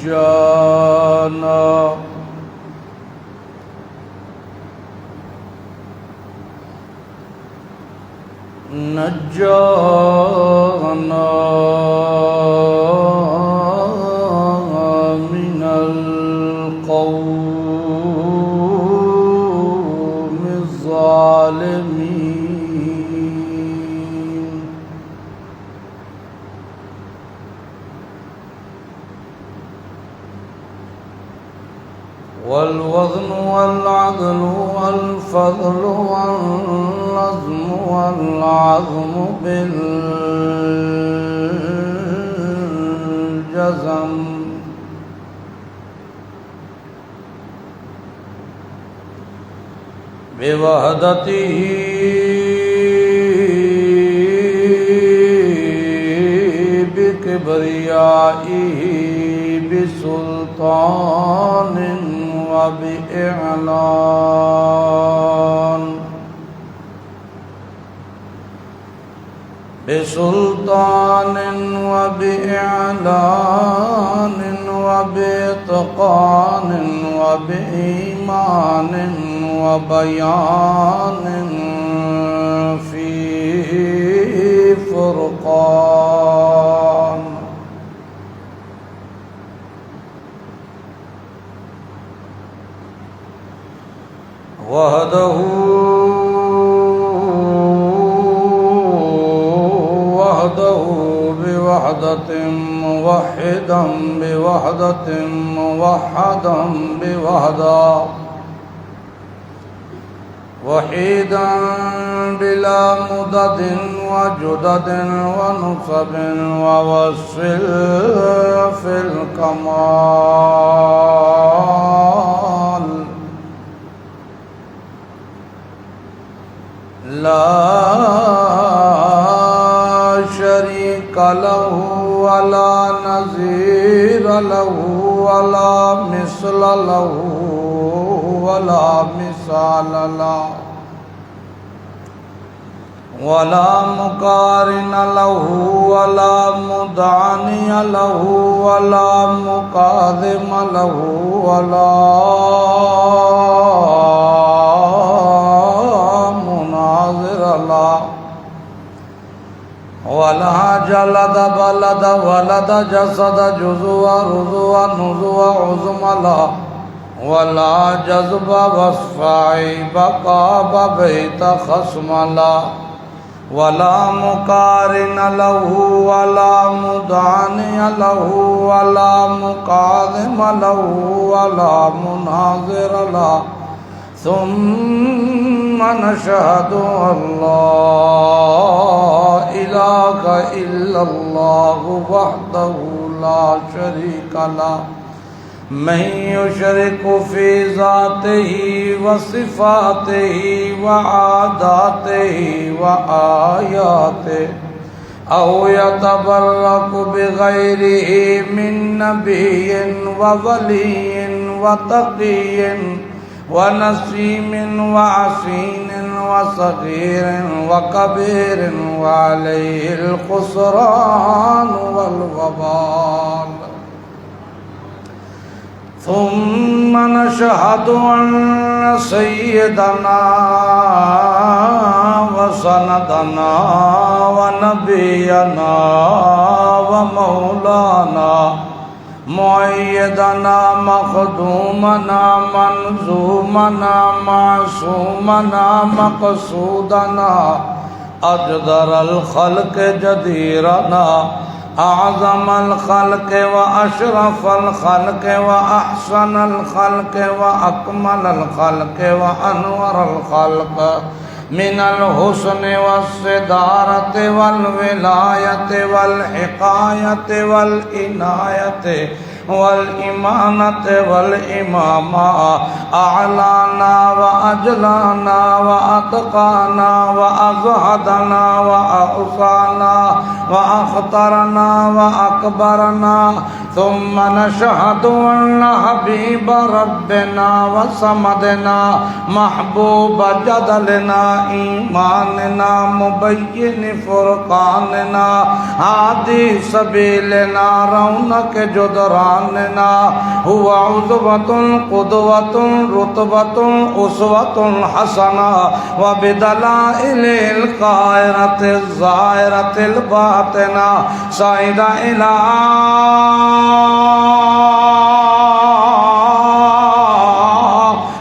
نجانا من القوم الظالمين والوزن والعدل والفضل والنظم والعظم بالجزم بوحدته بكبريائه بسلطان وبإعلان بسلطان وبإعلان وبإتقان وبإيمان وبيان في فرقان وحده بوحدة موحدا بوحدة موحدا بوحدة وحيدا بلا مدد وجدد ونصب ووصل في الكمال لا شريك له ولا نظير له ولا مثل له ولا مثال له ولا مقارن له ولا مدعني له ولا مقاذم له ولا مناظر له ولا جلد بلد ولد جسد جزو رزو نزو عظم له ولا جذب وصف عيب قاب بيت خصم له ولا مقارن له ولا مدعني له ولا مقاذم له ولا مناظر له ثم نشهد أن لا إله إلا الله وحده لا شريك له من يشرك في ذاته وصفاته وعاداته وآياته أو يتبرك بغيره من نبي وولي وتقي ونسيم وعسين وصغير وكبير وعليه الخسران والوبال ثم نشهد أن سيدنا وسندنا ونبينا ومولانا مؤيدنا مخدومنا منظومنا معصومنا مقصودنا أجدر الخلق جديرنا أعظم الخلق وأشرف الخلق وأحسن الخلق وأكمل الخلق وأنور الخلق من الحسن والصدارة والولاية والحقاية والعناية والإمانة والإمامة أعلانا وأجلانا وأتقانا وأزهدنا وأوصانا وأخطرنا وأكبرنا ثم نشهد أن حبيب ربنا وصمدنا محبوب جدلنا إيماننا مبين فرقاننا هادي سبيلنا رونق جدراننا هو عذوة قدوة رتبة أسوة حسنة وبدلائل القاهرة الظاهرة الباطنة صعد إلى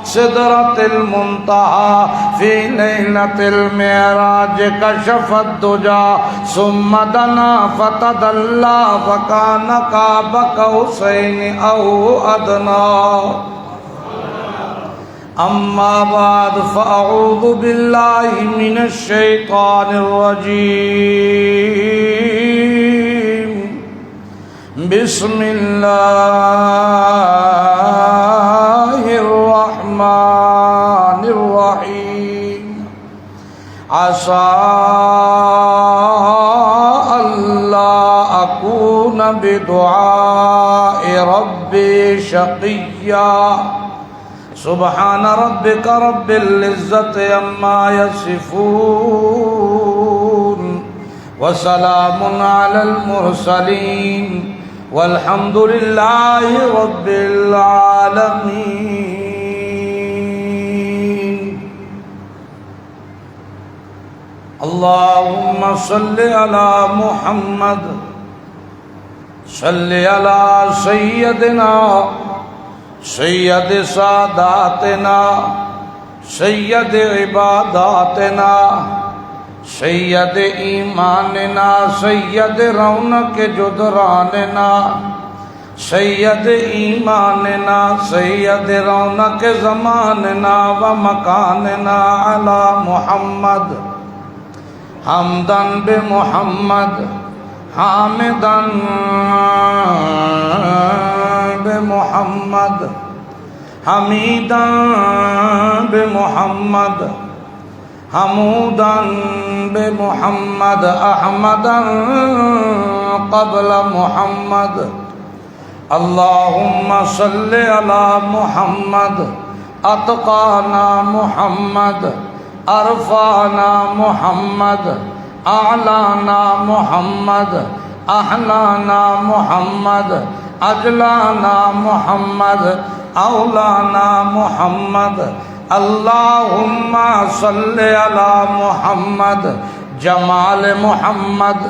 سدرة المنتهى في ليلة المعراج كشف الدجى ثم دنا فتدلى فكان قاب قوسين أو أدنى أما بعد فأعوذ بالله من الشيطان الرجيم بسم الله الرحمن الرحيم عسى ألا أكون بدعاء ربي شقيا سبحان ربك رب العزة عما يصفون وسلام على المرسلين والحمد لله رب العالمين اللهم صل على محمد صل على سيدنا سید ساداتنا سید عباداتنا سید ایماننا سید رونق جدراننا سید ایماننا سید رونق زماننا و مکاننا علی محمد حمداً بمحمد حامداً بمحمد حمیداً بمحمد حموداً بمحمد احمداً قبل محمد اللهم صل على محمد اتقانا محمد ارفعنا محمد اعلانا محمد احلانا محمد اجلانا محمد اولانا محمد اللهم صل على محمد جمال محمد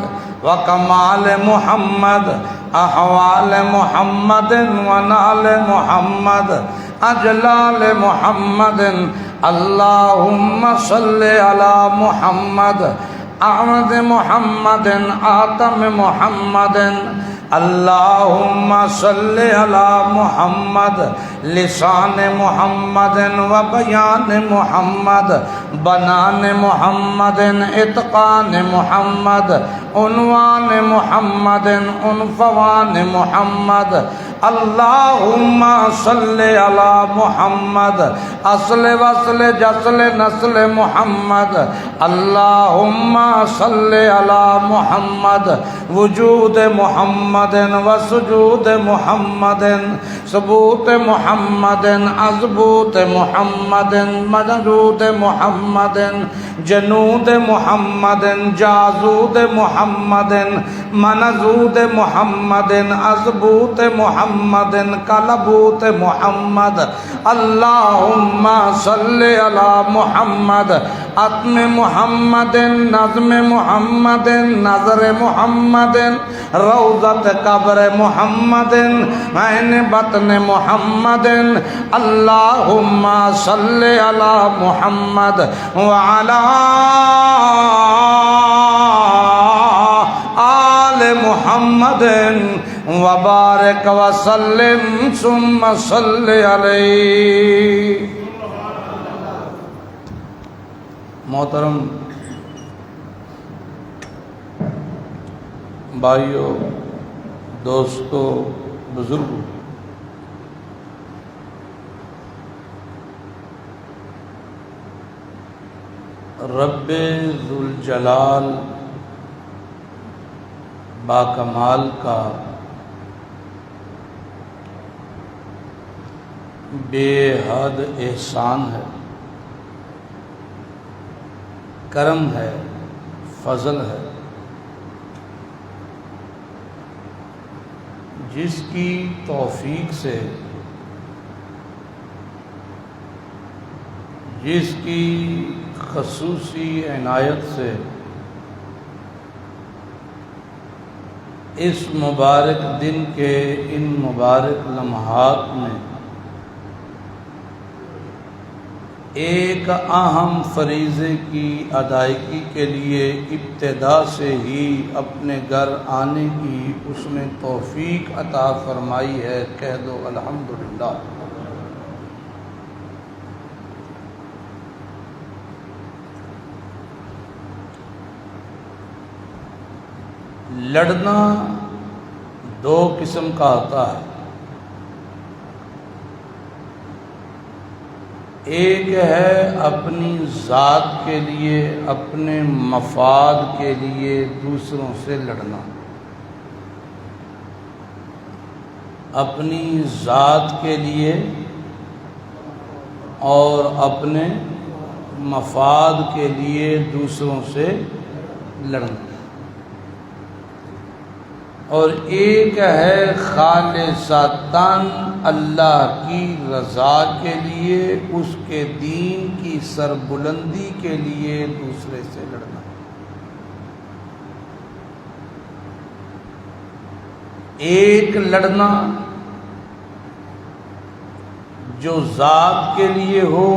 وکمال محمد احوال محمد ونال محمد اجلال محمد اللهم صل على محمد احمد محمد آتم محمد اللهم صل على محمد لسان محمد وبيان محمد بنان محمد اتقان محمد عنوان محمد عنفوان محمد اللهم صل على محمد اصل وصل جسل نسل محمد اللهم صل على محمد وجود محمد وسجود محمد ثبوت محمد اثبوت محمد مجدود محمد جنود محمد جازود محمد منزود محمد اثبوت محمد کلبوت محمد اللهم صل على محمد اتم محمد نظم محمد نظر محمد روضت قبر محمد عین بطن محمد اللهم صل على محمد وعلى آل محمد وبارک وسلم ثم صل علیہ. محترم بھائیو، دوستو، بزرگوں، رب ذوالجلال باکمال کا بے حد احسان ہے، کرم ہے، فضل ہے، جس کی توفیق سے، جس کی خصوصی عنایت سے اس مبارک دن کے ان مبارک لمحات میں ایک اہم فریضے کی ادائیگی کے لیے ابتدا سے ہی اپنے گھر آنے کی اس نے توفیق عطا فرمائی ہے، کہہ دو الحمدللہ۔ لڑنا دو قسم کا ہوتا ہے، ایک ہے اپنی ذات کے لیے، اپنے مفاد کے لیے دوسروں سے لڑنا، اپنی ذات کے لیے اور اپنے مفاد کے لیے دوسروں سے لڑنا، اور ایک ہے خالصتاً اللہ کی رضا کے لیے، اس کے دین کی سربلندی کے لیے دوسرے سے لڑنا۔ ایک لڑنا جو ذات کے لیے ہو،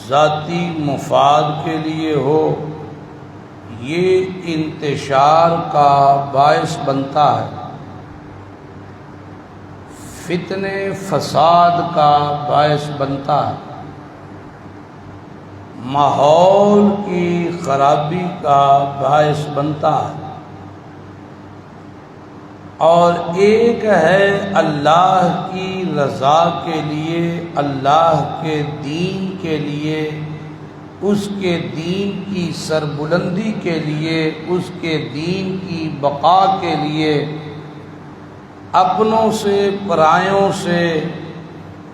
ذاتی مفاد کے لیے ہو، یہ انتشار کا باعث بنتا ہے، فتنے فساد کا باعث بنتا ہے، ماحول کی خرابی کا باعث بنتا ہے، اور ایک ہے اللہ کی رضا کے لیے، اللہ کے دین کے لیے، اس کے دین کی سربلندی کے لیے، اس کے دین کی بقا کے لیے اپنوں سے پرایوں سے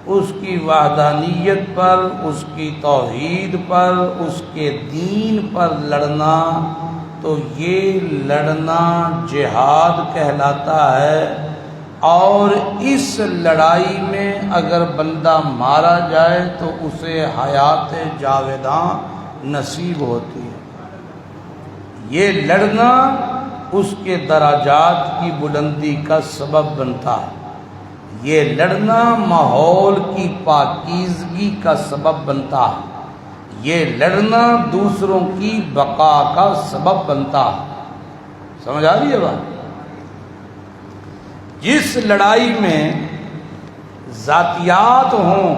اس کی وحدانیت پر، اس کی توحید پر، اس کے دین پر لڑنا، تو یہ لڑنا جہاد کہلاتا ہے، اور اس لڑائی میں اگر بندہ مارا جائے تو اسے حیات جاویداں نصیب ہوتی ہے۔ یہ لڑنا اس کے درجات کی بلندی کا سبب بنتا ہے، یہ لڑنا ماحول کی پاکیزگی کا سبب بنتا ہے، یہ لڑنا دوسروں کی بقا کا سبب بنتا ہے۔ سمجھ آ رہی ہے بات؟ جس لڑائی میں ذاتیات ہوں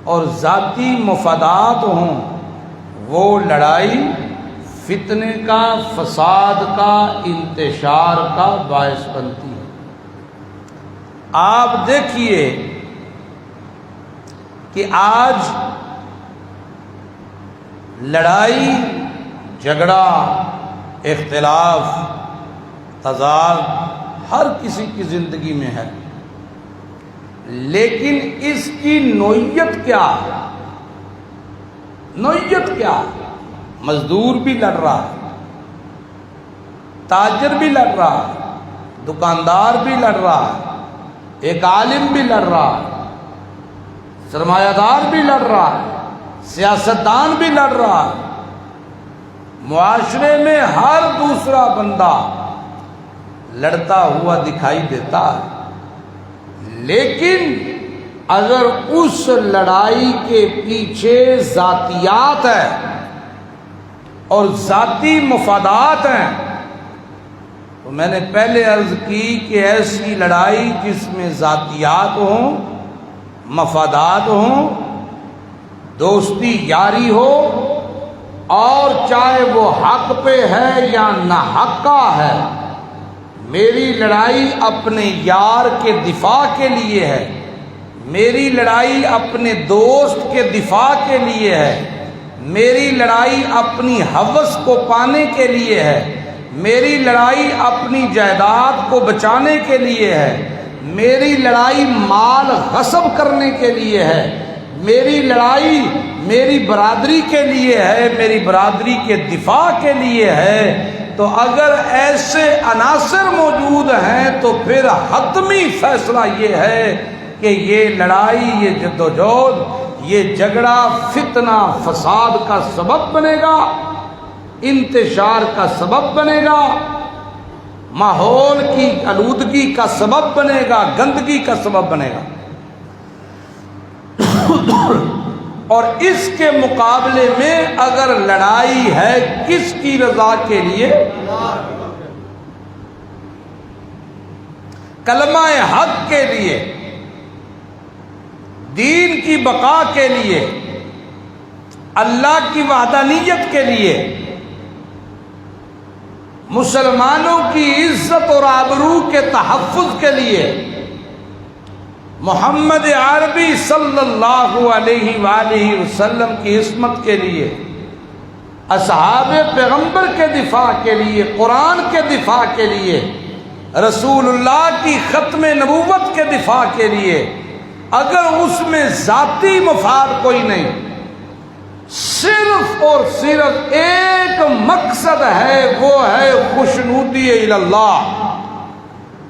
اور ذاتی مفادات ہوں، وہ لڑائی فتنے کا، فساد کا، انتشار کا باعث بنتی ہے۔ آپ دیکھیے کہ آج لڑائی، جھگڑا، اختلاف، تضاد ہر کسی کی زندگی میں ہے، لیکن اس کی نوعیت کیا ہے؟ نوعیت کیا ہے؟ مزدور بھی لڑ رہا ہے، تاجر بھی لڑ رہا ہے، دکاندار بھی لڑ رہا ہے، ایک عالم بھی لڑ رہا ہے، سرمایہ دار بھی لڑ رہا ہے، سیاستدان بھی لڑ رہا ہے، معاشرے میں ہر دوسرا بندہ لڑتا ہوا دکھائی دیتا ہے، لیکن اگر اس لڑائی کے پیچھے ذاتیات ہیں اور ذاتی مفادات ہیں، تو میں نے پہلے عرض کی کہ ایسی لڑائی جس میں ذاتیات ہوں، مفادات ہوں، دوستی یاری ہو، اور چاہے وہ حق پہ ہے یا ناحق ہے، میری لڑائی اپنے یار کے دفاع کے لیے ہے، میری لڑائی اپنے دوست کے دفاع کے لیے ہے، میری لڑائی اپنی ہوس کو پانے کے لیے ہے، میری لڑائی اپنی جائیداد کو بچانے کے لیے ہے، میری لڑائی مال غصب کرنے کے لیے ہے، میری لڑائی میری برادری کے لیے ہے، میری برادری کے دفاع کے لیے ہے، تو اگر ایسے عناصر موجود ہیں تو پھر حتمی فیصلہ یہ ہے کہ یہ لڑائی، یہ جدوجہد، یہ جھگڑا فتنہ فساد کا سبب بنے گا، انتشار کا سبب بنے گا، ماحول کی آلودگی کا سبب بنے گا، گندگی کا سبب بنے گا۔ اور اس کے مقابلے میں اگر لڑائی ہے کس کی رضا کے لیے؟ کلمہ حق کے لیے، دین کی بقا کے لیے، اللہ کی وحدانیت کے لیے، مسلمانوں کی عزت اور آبرو کے تحفظ کے لیے، محمد عربی صلی اللہ علیہ وآلہ وسلم کی عصمت کے لیے، اصحاب پیغمبر کے دفاع کے لیے، قرآن کے دفاع کے لیے، رسول اللہ کی ختم نبوت کے دفاع کے لیے، اگر اس میں ذاتی مفاد کوئی نہیں، صرف اور صرف ایک مقصد ہے، وہ ہے خوشنودی اللہ،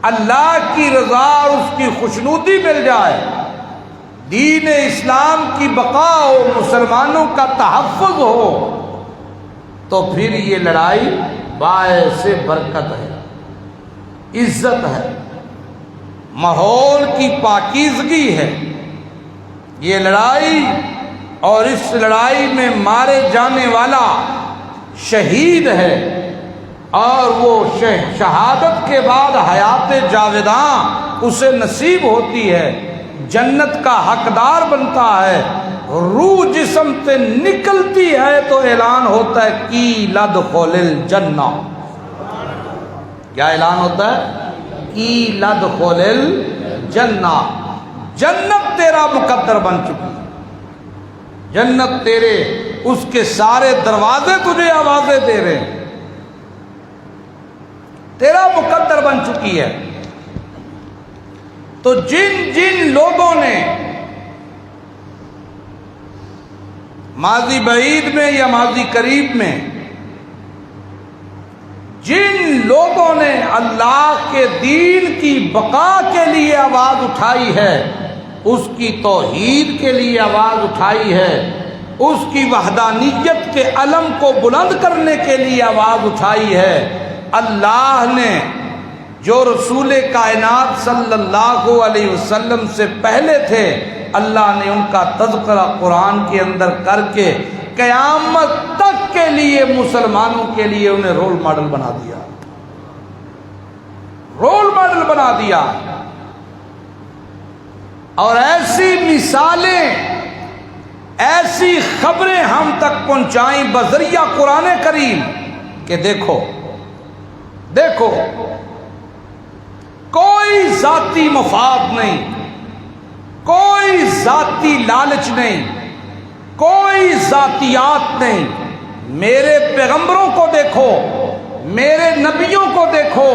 اللہ کی رضا اور اس کی خوشنودی مل جائے، دین اسلام کی بقا ہو، مسلمانوں کا تحفظ ہو، تو پھر یہ لڑائی باعث برکت ہے، عزت ہے، ماحول کی پاکیزگی ہے یہ لڑائی۔ اور اس لڑائی میں مارے جانے والا شہید ہے، اور وہ شہادت کے بعد حیات جاوداں اسے نصیب ہوتی ہے، جنت کا حقدار بنتا ہے، روح جسم سے نکلتی ہے تو اعلان ہوتا ہے قیل ادخل الجنہ۔ کیا اعلان ہوتا ہے؟ قیل ادخل الجنہ، جنت تیرا مقدر بن چکی، جنت تیرے، اس کے سارے دروازے تجھے آوازیں دے رہے ہیں، تیرا مقدر بن چکی ہے۔ تو جن جن لوگوں نے ماضی بعید میں یا ماضی قریب میں جن لوگوں نے اللہ کے دین کی بقا کے لیے آواز اٹھائی ہے، اس کی توحید کے لیے آواز اٹھائی ہے، اس کی وحدانیت کے علم کو بلند کرنے کے لیے آواز اٹھائی ہے، اللہ نے جو رسول کائنات صلی اللہ علیہ وسلم سے پہلے تھے، اللہ نے ان کا تذکرہ قرآن کے اندر کر کے قیامت تک کے لیے مسلمانوں کے لیے انہیں رول ماڈل بنا دیا، رول ماڈل بنا دیا۔ اور ایسی مثالیں، ایسی خبریں ہم تک پہنچائیں بذریعہ قرآن کریم کہ دیکھو دیکھو، کوئی ذاتی مفاد نہیں، کوئی ذاتی لالچ نہیں، کوئی ذاتیات نہیں، میرے پیغمبروں کو دیکھو، میرے نبیوں کو دیکھو،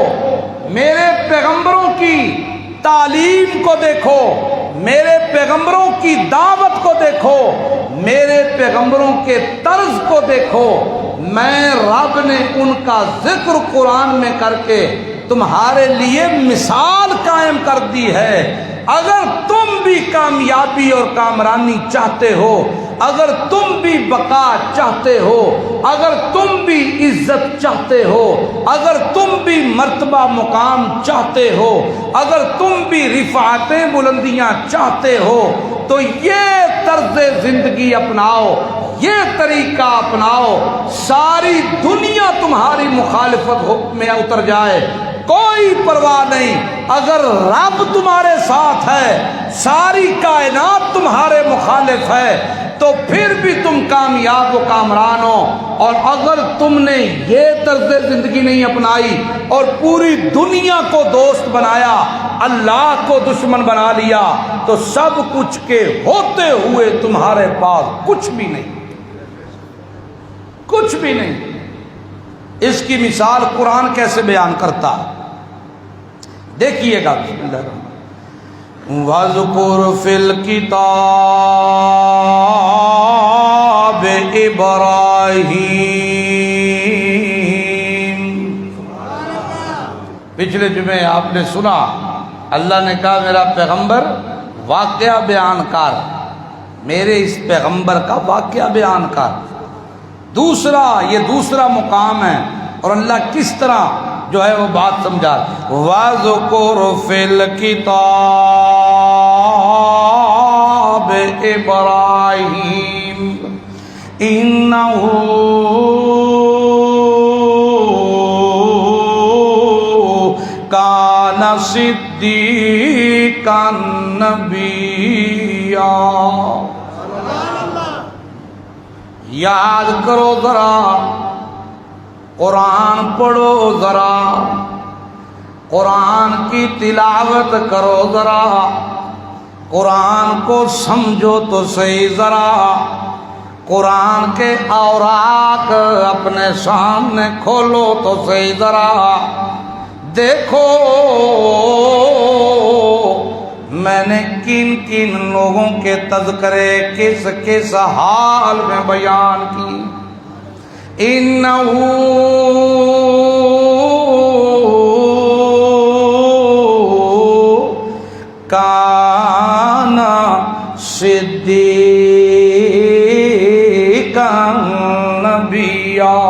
میرے پیغمبروں کی تعلیم کو دیکھو، میرے پیغمبروں کی دعوت کو دیکھو، میرے پیغمبروں کے طرز کو دیکھو، میں رب نے ان کا ذکر قرآن میں کر کے تمہارے لیے مثال قائم کر دی ہے۔ اگر تم بھی کامیابی اور کامرانی چاہتے ہو، اگر تم بھی بقا چاہتے ہو، اگر تم بھی عزت چاہتے ہو، اگر تم بھی مرتبہ مقام چاہتے ہو، اگر تم بھی رفعتیں بلندیاں چاہتے ہو، تو یہ طرز زندگی اپناؤ، یہ طریقہ اپناؤ، ساری دنیا تمہاری مخالفت میں اتر جائے، کوئی پرواہ نہیں، اگر رب تمہارے ساتھ ہے، ساری کائنات تمہارے مخالف ہے، تو پھر بھی تم کامیاب و کامران ہو۔ اور اگر تم نے یہ طرز زندگی نہیں اپنائی اور پوری دنیا کو دوست بنایا، اللہ کو دشمن بنا لیا، تو سب کچھ کے ہوتے ہوئے تمہارے پاس کچھ بھی نہیں، کچھ بھی نہیں۔ اس کی مثال قرآن کیسے بیان کرتا ہے، دیکھیے گا۔ بسم اللہ الرحمن الرحیم۔ وَاذْكُرْ فِي الْكِتَابِ إِبْرَاهِيمَ۔ پچھلے جمعے آپ نے سنا اللہ نے کہا میرا پیغمبر واقعہ بیان کر، میرے اس پیغمبر کا واقعہ بیان کر۔ دوسرا، یہ دوسرا مقام ہے، اور اللہ کس طرح جو ہے وہ بات سمجھا۔ وَاذْكُرْ فِي الْكِتَابِ إِبْرَاهِيمَ إِنَّهُ كَانَ صِدِّيقًا نَبِيًّا۔ یاد کرو ذرا، قرآن پڑھو ذرا، قرآن کی تلاوت کرو ذرا، قرآن کو سمجھو تو صحیح ذرا، قرآن کے اوراق اپنے سامنے کھولو تو صحیح ذرا، دیکھو میں نے کن کن لوگوں کے تذکرے کس کس حال میں بیان کی۔ اِنَّهُ كَانَ صِدِّيقًا نَبِيًّا۔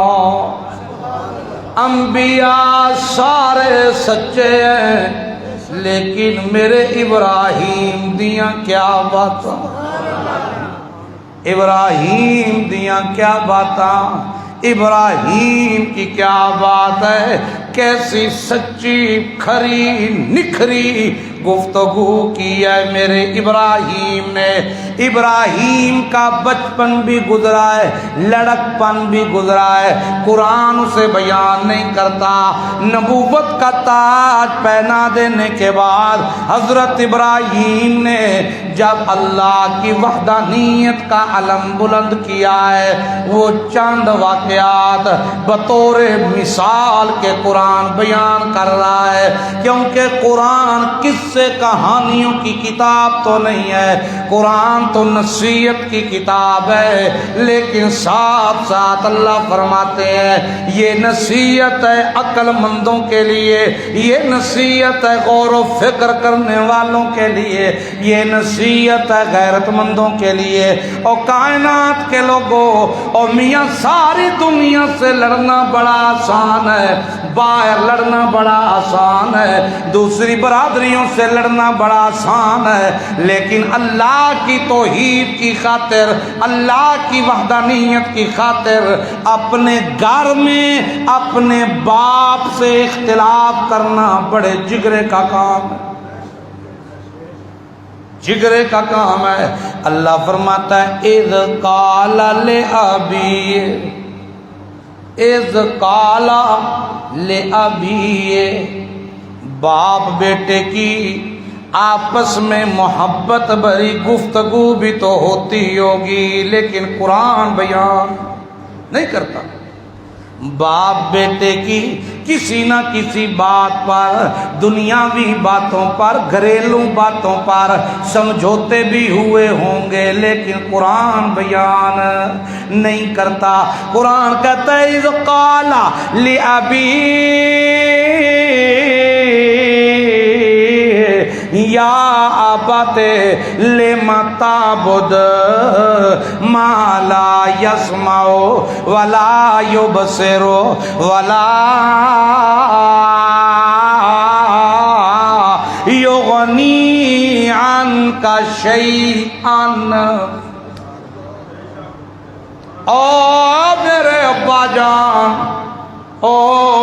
انبیاء سارے سچے ہیں، لیکن میرے ابراہیم دیاں کیا باتاں، ابراہیم دیاں کیا باتاں، ابراہیم کی کیا بات ہے، کیسی سچی کھری نکھری گفتگو کی ہے میرے ابراہیم نے۔ ابراہیم کا بچپن بھی گزرا ہے، لڑکپن بھی گزرا ہے، قرآن اسے بیان نہیں کرتا۔ نبوت کا تاج پہنا دینے کے بعد حضرت ابراہیم نے جب اللہ کی وحدانیت کا علم بلند کیا ہے، وہ چند واقعات بطور مثال کے قرآن بیان کر رہا ہے، کیونکہ قرآن قصے کہانیوں کی کتاب تو نہیں ہے، قرآن تو نصیحت کی کتاب ہے، لیکن ساتھ ساتھ اللہ فرماتے ہیں یہ نصیحت ہے عقل مندوں کے لیے، یہ نصیحت ہے غور و فکر کرنے والوں کے لیے، یہ نصیحت ہے غیرت مندوں کے لیے۔ اور کائنات کے لوگوں، اور میاں ساری دنیا سے لڑنا بڑا آسان ہے، باہر لڑنا بڑا آسان ہے، دوسری برادریوں سے لڑنا بڑا آسان ہے، لیکن اللہ کی توحید کی خاطر، اللہ کی وحدانیت کی خاطر اپنے گھر میں اپنے باپ سے اختلاف کرنا بڑے جگرے کا کام ہے، جگرے کا کام ہے۔ اللہ فرماتا ہے اذ قال لأبیہ، اذ قال لأبیہ، باپ بیٹے کی آپس میں محبت بھری گفتگو بھی تو ہوتی ہوگی، لیکن قرآن بیان نہیں کرتا۔ باپ بیٹے کی کسی نہ کسی بات پر، دنیاوی باتوں پر، گھریلو باتوں پر سمجھوتے بھی ہوئے ہوں گے، لیکن قرآن بیان نہیں کرتا۔ قرآن کہتا ہے اذ قال لأبیہ یا ابت لم تعبد ما لا يسمع ولا يبصر ولا يغني عنك شيئا۔ او میرے ابا جان، او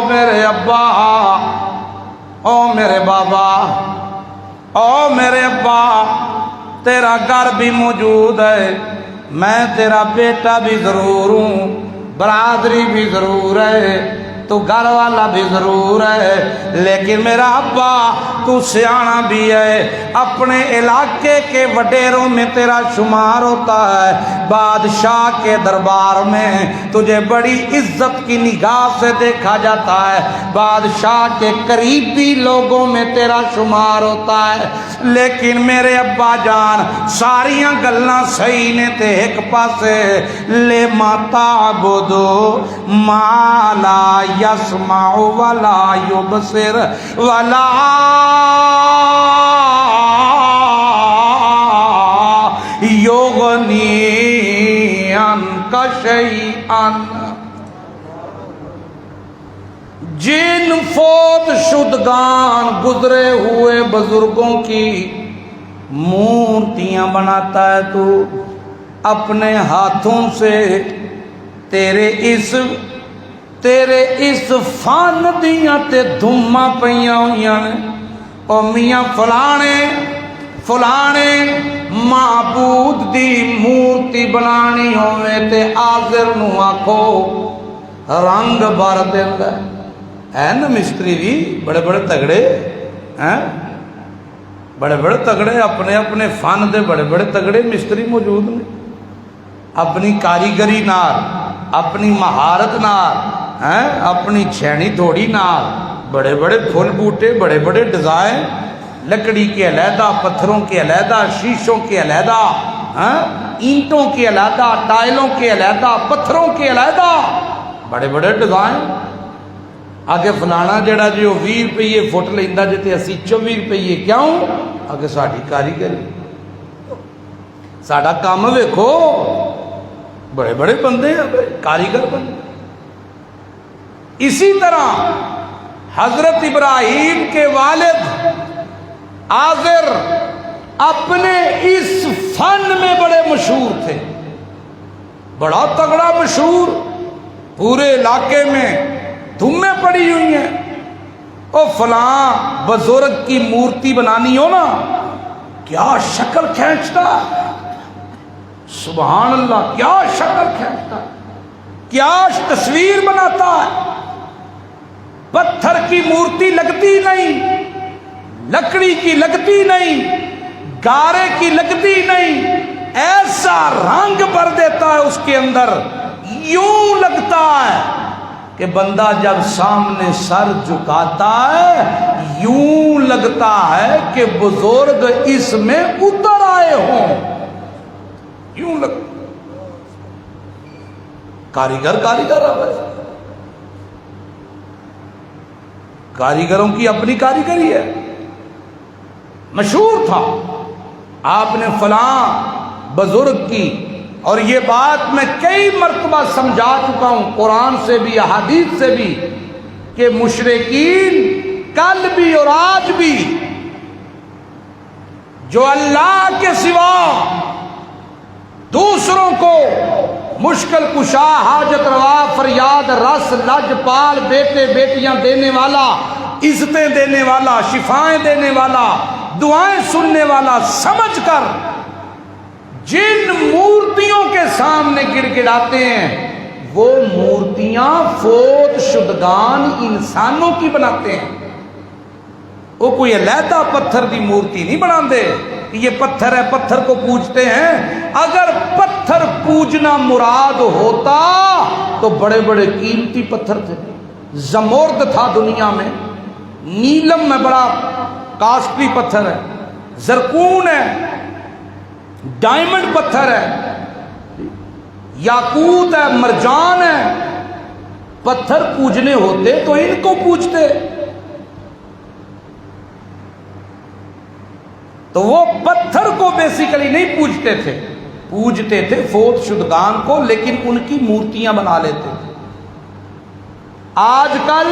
میرے ابا، او میرے بابا، او میرے ابا، تیرا گھر بھی موجود ہے، میں تیرا بیٹا بھی ضرور ہوں، برادری بھی ضرور ہے، تو گھر والا بھی ضرور ہے، لیکن میرا ابا تو سیانا بھی ہے، اپنے علاقے کے وڈیروں میں تیرا شمار ہوتا ہے، بادشاہ کے دربار میں تجھے بڑی عزت کی نگاہ سے دیکھا جاتا ہے، بادشاہ کے قریبی لوگوں میں تیرا شمار ہوتا ہے، لیکن میرے ابا جان ساریاں گلاں صحیح نے تے ایک پاسے لے ماتا بدو ما لا یسمع ولا یبصر ولا یغنی عنک شیئا۔ جن فوت شدگان گزرے ہوئے بزرگوں کی مورتیاں بناتا ہے تو اپنے ہاتھوں سے تیرے اس فن دیاں تے دھوماں پیاں ہویاں نے، او میاں فلانے معبود دی مورتی بنانی ہوئے تے آذر نو آکھو رنگ بھر دیندا ہے نا۔ مستری بھی بڑے بڑے تگڑے ہیں، بڑے بڑے تگڑے اپنے اپنے فن دے بڑے بڑے تگڑے مستری موجود نے، اپنی کاریگری نال، اپنی مہارت نال، اپنی چھینی تھوڑی نال بڑے بڑے پھول بوٹے، بڑے بڑے ڈیزائن، لکڑی کے علیحدہ، پتھروں کے علیحدہ، شیشوں کے علیحدہ، اینٹوں کے علیحدہ، ٹائلوں کے علیحدہ، پتھروں کے علیحدہ، بڑے بڑے ڈیزائن۔ آگے فلانا جڑا جی وہ 20 روپیے فٹ لینا جی تے اسی 24 روپیے، کیوں؟ آگے ساڈی کاریگری، ساڈا کام ویکھو، بڑے بڑے بندے ہیں، کاریگر بندے۔ اسی طرح حضرت ابراہیم کے والد آذر اپنے اس فن میں بڑے مشہور تھے، بڑا تگڑا مشہور، پورے علاقے میں دھومیں پڑی ہوئی ہیں۔ او فلاں بزرگ کی مورتی بنانی ہو نا، کیا شکل کھینچتا، سبحان اللہ، کیا شکل کھینچتا، کیا تصویر بناتا ہے۔ پتھر کی مورتی لگتی نہیں، لکڑی کی لگتی نہیں، گارے کی لگتی نہیں، ایسا رنگ بھر دیتا ہے اس کے اندر، یوں لگتا ہے کہ بندہ جب سامنے سر جھکاتا ہے یوں لگتا ہے کہ بزرگ اس میں اتر آئے ہوں، یوں کاریگر کاریگروں کی اپنی کاریگری ہے۔ مشہور تھا آپ نے فلاں بزرگ کی، اور یہ بات میں کئی مرتبہ سمجھا چکا ہوں قرآن سے بھی احادیث سے بھی، کہ مشرکین کل بھی اور آج بھی جو اللہ کے سوا دوسروں کو مشکل کشا، حاجت روا، فریاد رس، لج پال، بیٹے بیٹیاں دینے والا، عزتیں دینے والا، شفائیں دینے والا، دعائیں سننے والا سمجھ کر جن مورتیوں کے سامنے گڑ گڑاتے ہیں وہ مورتیاں فوت شدگان انسانوں کی بناتے ہیں۔ وہ کوئی علیحدہ پتھر دی مورتی نہیں بنا دے کہ یہ پتھر ہے، پتھر کو پوجتے ہیں۔ اگر پتھر پوجنا مراد ہوتا تو بڑے بڑے قیمتی پتھر تھے، زمرد تھا دنیا میں، نیلم میں بڑا کاسٹلی پتھر ہے، زرکون ہے، ڈائمنڈ پتھر ہے، یاقوت ہے، مرجان ہے۔ پتھر پوجنے ہوتے تو ان کو پوجتے، تو وہ پتھر کو بیسیکلی نہیں پوجتے تھے، پوجتے تھے فوت شدگان کو، لیکن ان کی مورتیاں بنا لیتے تھے۔ آج کل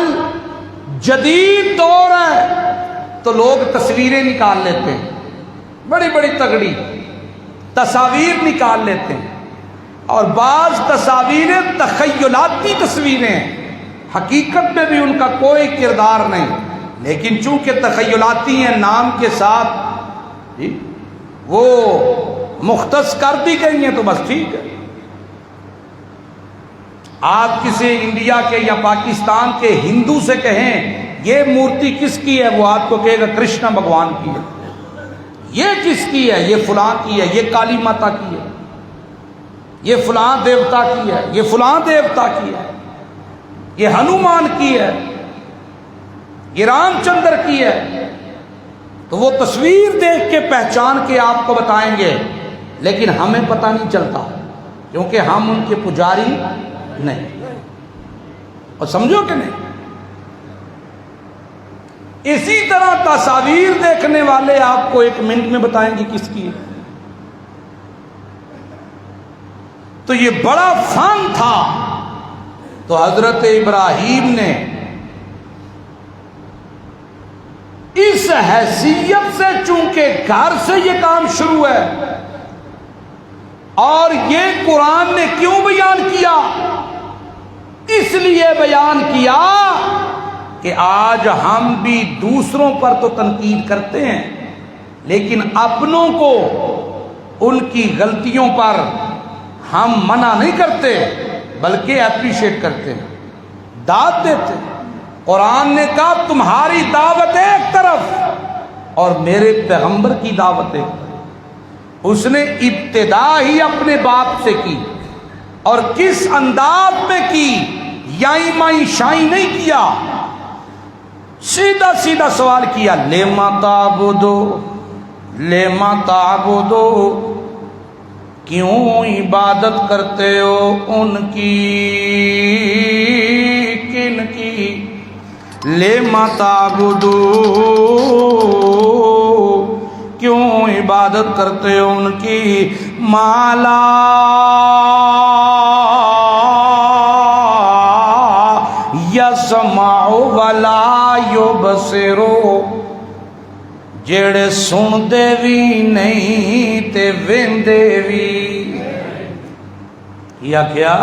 جدید دور ہے تو لوگ تصویریں نکال لیتے ہیں، بڑی بڑی تگڑی تصاویر نکال لیتے ہیں، اور بعض تصاویریں تخیلاتی تصویریں ہیں، حقیقت میں بھی ان کا کوئی کردار نہیں، لیکن چونکہ تخیلاتی ہیں نام کے ساتھ وہ مختص کر دی گئی ہیں تو بس ٹھیک ہے۔ آپ کسی انڈیا کے یا پاکستان کے ہندو سے کہیں یہ مورتی کس کی ہے، وہ آپ کو کہے گا کرشنا بھگوان کی ہے۔ یہ کس کی ہے؟ یہ فلاں کی ہے، یہ کالی ماتا کی ہے، یہ فلاں دیوتا کی ہے، یہ فلاں دیوتا کی ہے، یہ ہنومان کی ہے، یہ رام چندر کی ہے۔ تو وہ تصویر دیکھ کے پہچان کے آپ کو بتائیں گے، لیکن ہمیں پتہ نہیں چلتا کیونکہ ہم ان کے پجاری نہیں۔ اور سمجھو کہ نہیں؟ اسی طرح تصاویر دیکھنے والے آپ کو 1 منٹ میں بتائیں گے کس کی ہے۔ تو یہ بڑا فن تھا۔ تو حضرت ابراہیم نے اس حیثیت سے، چونکہ گھر سے یہ کام شروع ہے، اور یہ قرآن نے کیوں بیان کیا؟ اس لیے بیان کیا کہ آج ہم بھی دوسروں پر تو تنقید کرتے ہیں، لیکن اپنوں کو ان کی غلطیوں پر ہم منع نہیں کرتے بلکہ اپریشیٹ کرتے ہیں، داد دیتے ہیں۔ قرآن نے کہا تمہاری دعوت ایک طرف اور میرے پیغمبر کی دعوت ایک طرف۔ اس نے ابتدا ہی اپنے باپ سے کی، اور کس انداز میں کی؟ یائی مائی شائی نہیں کیا، سیدھا سیدھا سوال کیا، لیما تعبدو، لیما تعبدو، کیوں عبادت کرتے ہو ان کی؟ کن کی؟ لیما تعبدو، کیوں عبادت کرتے ہو ان کی؟ مالا یسمع ولا یبصر، جڑے سن دے بھی نہیں تے ویندے بھی۔ یا کیا؟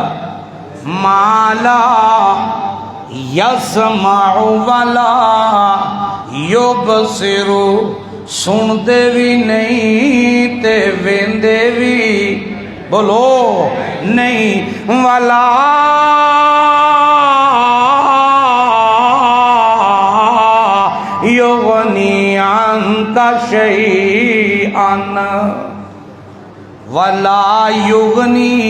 مالا یسمع ولا یبصر، سن دے بھی نہیں تے ویندے بھی، بولو نہیں، ولا یغنی عنک شیئا، ولا یغنی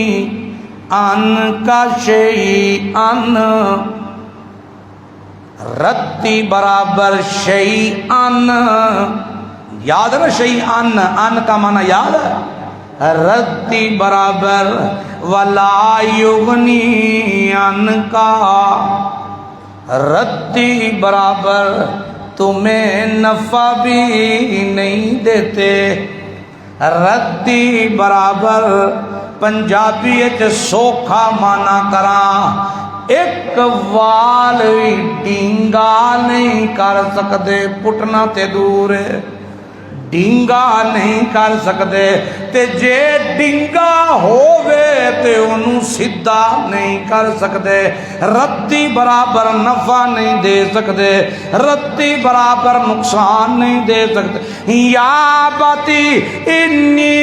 عنک شیئا، رتی برابر شیئا، یاد ہے نا شیئا، ان کا معنی یاد ہے، رتی برابر، ولا یغنی عنک، رتی برابر تمہیں نفع بھی نہیں دیتے، رتی برابر پنجابی سوکھا مانا کراں، ایک وال بھی ڈینگا نہیں کر سکتے، پٹنا تے دور ہے، ڈینگا نہیں کر سکتے، تے جے ڈینگا ہووے تے انہوں سدھا نہیں کر سکتے، رتی برابر نفع نہیں دے سکتے، رتی برابر نقصان نہیں دے سکتے۔ یا باتی انی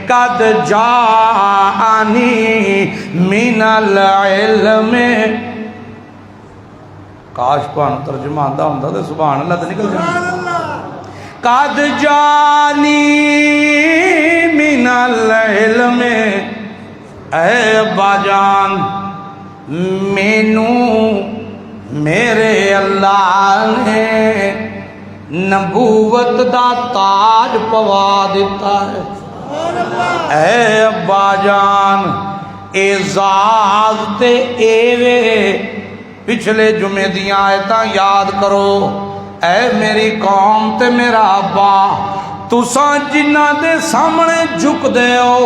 قد جاءنی من العلم، کاش پان ترجمہ آندا ہوندا تے سبحان اللہ تے نکل جاندا۔ قد جانی من العلم، اے ابا جان مینو میرے اللہ نے نبوت دا تاج پوا دیتا ہے۔ اے ابا جان اعزاز تے ایوے، پچھلے جمعے دیاں آیتاں یاد کرو، اے میری قوم تے میرا ابا، تساں جنہ دے سامنے جھک دے ہو،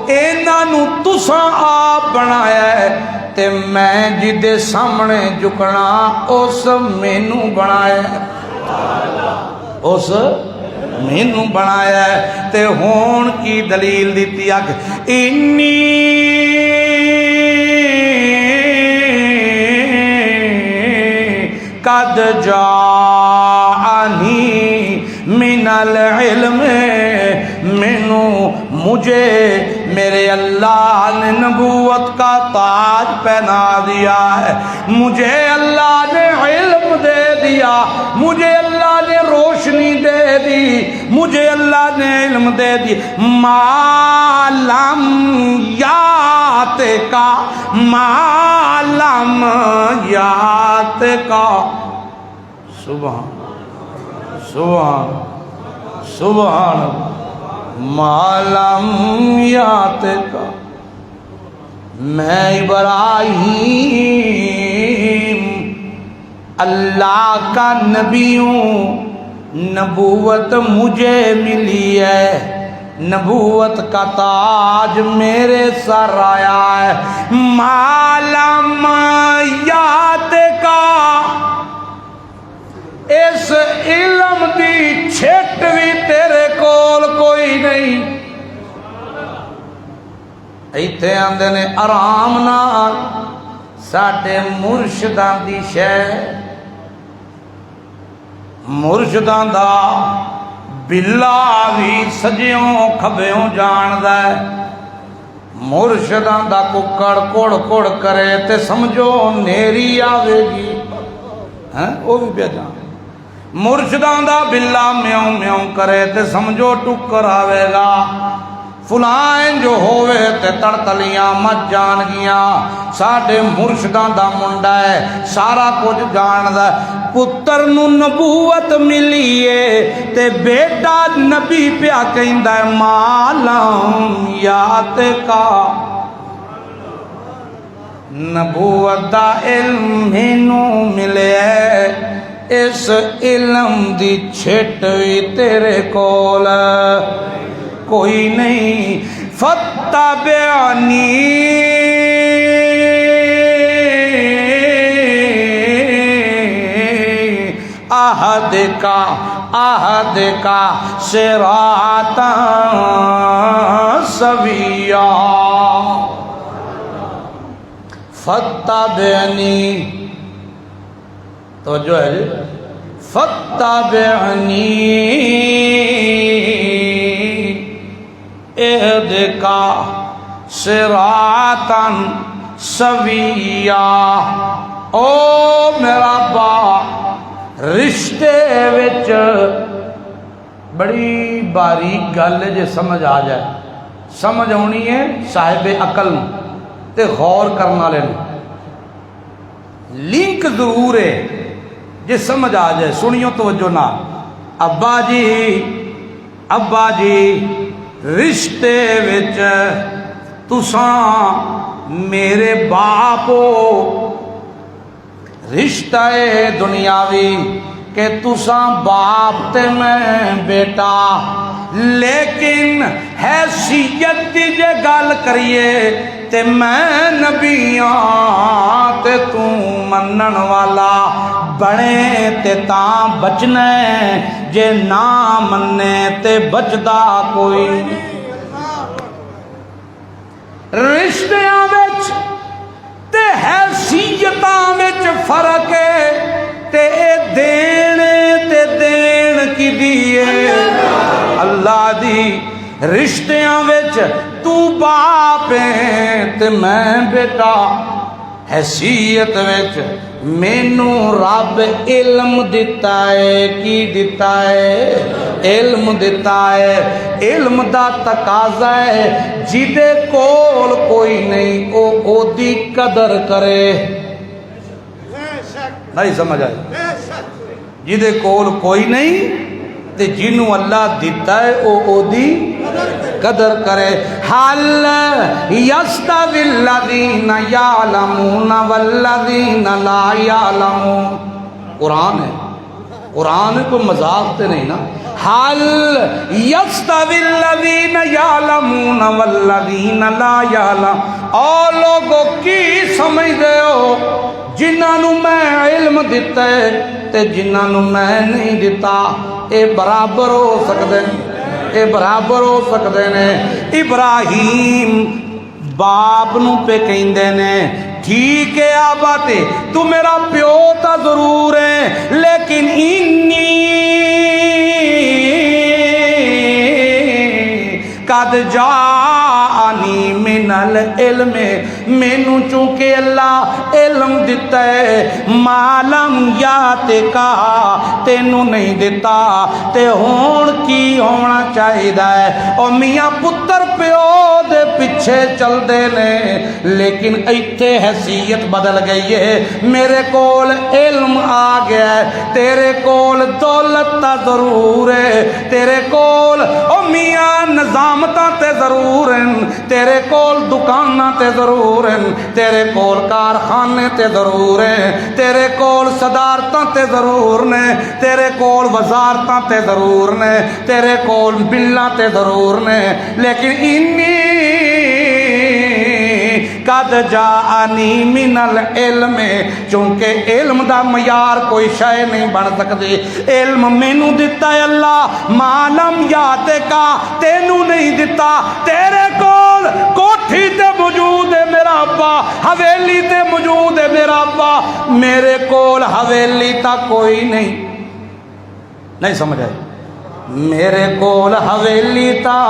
انہاں نو تساں آپ بنایا ہے، تے میں جدے سامنے جھکنا اس مینوں بنایا ہے، اس مینوں بنایا ہے۔ تے ہون کی دلیل دیتی ہے کہ انی قد جاءنی من العلم، مینوں مجھے میرے اللہ نے نبوت کا تاج پہنا دیا ہے، مجھے اللہ نے علم دے دیا، مجھے اللہ نے روشنی دے دی، مجھے اللہ نے علم دے دی۔ معلم یات کا، معلم یات کا، سبحان سبحان سبحان معلم یات کا۔ میں ابراہیم اللہ کا نبی ہوں، نبوت مجھے ملی ہے، نبوت کا تاج میرے سر آیا ہے۔ معلم یات کا، اس علم دی چھٹ بھی تیرے کول کوئی نہیں۔ ایتھے آندے نے آرام نال ساڈے مرشداں دی شے، مرشداں دا بلا بھی سجیوں کھبیوں جاندا ہے، مرشداں دا ککڑ کوڑ کوڑ کرے تے سمجھو نیری آوے گی، وہ بھی پیا جان۔ مرشداں دا بلا میوں میوں کرے تے سمجھو ٹکر آوے گا، فلان جو ہوئے تے تڑتلیاں مچ جان گیاں۔ ساڈے مرشداں دا منڈا ہے، سارا کچھ جاندا ہے۔ پتر نو نبوت ملی ہے تے بیٹا نبی پیا کہندا ہے معلم یات کا۔ نبوت دا علم مینوں ملے ہے، اس علم دی چھٹ بھی تیرے کول کوئی نہیں۔ فتبعنی عہد کا صراطا سویا، فتبعنی تو جو ہے فتبعنی عہد کا صراطا سویا۔ او میرا با، رشتے وچ بڑی باریک گل جے سمجھ آ جائے، سمجھ آنی ہے صاحب عقل تے غور کرنا لینا، لنک ضرور ہے جے سمجھ آ جائے۔ سنیو توجہ نہ، ابا جی رشتے وچ تساں میرے باپ ہو، رشتہ دنیاوی کہ تساں باپ تے میں بیٹا، لیکن حیثیت دی جے گل کریے تے میں نبیاں تے تو منن والا بنے تے تاں بچنے، جے نہ مننے تے بچدا کوئی۔ رشتیاں وچ تے حیثیتاں وچ فرق ہے، تے اے دین کی دیئے اللہ دی۔ رشتیاں وچ تو باپ ہے تے میں بیٹا، حیثیت وچ مینوں رب علم دیتا ہے۔ کی دیتا ہے؟ علم دیتا ہے۔ علم دا تقاضا ہے جیدے کول کوئی نہیں او دی قدر کرے۔ نہیں سمجھ آئی؟ جیدے کول کوئی نہیں تے جنوں اللہ دیتا ہے او دی قدر کرے۔ حل یستوی الذین یعلمون والذین لا یعلمون، قرآن ہے، قرآن کو مذاق تے نہیں نا۔ حل یستوی الذین یعلمون والذین لا یعلمون، اور لوگوں کی سمجھ دے ہو جنہاں نو میں علم دیتا ہے تے جنہاں نو میں نہیں دیتا، اے برابر ہو سکتے ہیں، اے برابر ہو سکتے ہیں۔ ابراہیم باپ نو پہ کہندے نے ٹھیک ہے آبا تے تو میرا پیو تا ضرور ہے، لیکن انی قد جاءنی من العلم مینوں چونکہ اللہ علم دیتا ہے معلوم یات کا تینوں نہیں دیتا تے ہون کی ہونا چاہیے اور میاں پتر پیو دے پیچھے چل دے نے لیکن ایتھے حیثیت بدل گئی ہے میرے کول علم آ گیا ہے تیرے کول دولت تا ضرور ہے تیرے کول او میاں نظامتاں تے ضرور ہیں تیرے کول دکاناں تے ضرور ہیں تیرے کول کارخانے تے ضرور ہیں تیرے کول صدارتاں تے ضرور نے تیرے کول وزارتاں تے ضرور نے تیرے کول بلاں تے ضرور نے لیکن انی قد جاءنی من العلم چونکہ علم دا معیار کوئی شے نہیں بن سکتی علم مینوں دتا ہے اللہ معلوم یات کا تینوں نہیں دتا تیرے کول کوٹھی تے موجود ہے میرا ابا حویلی تے موجود ہے میرا ابا میرے کول حویلی تا کوئی نہیں سمجھ آئی میرے کول حویلی تا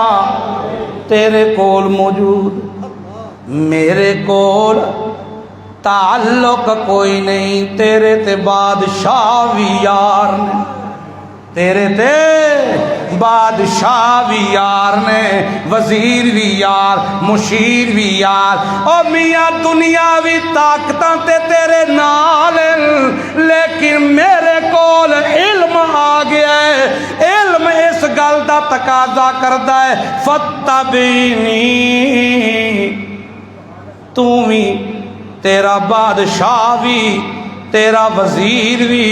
تیرے کول موجود میرے کول تعلق کوئی نہیں تیرے تے بادشاہ بھی یار نے تیرے تے بادشاہ بھی یار نے وزیر بھی یار مشیر بھی یار اور میاں دنیاوی طاقتاں تے تیرے نال لیکن میرے کول علم آ گیا ہے علم اس گل دا تقاضا کردا ہے فتبینی تو بھی تیرا بادشاہ بھی تیرا وزیر بھی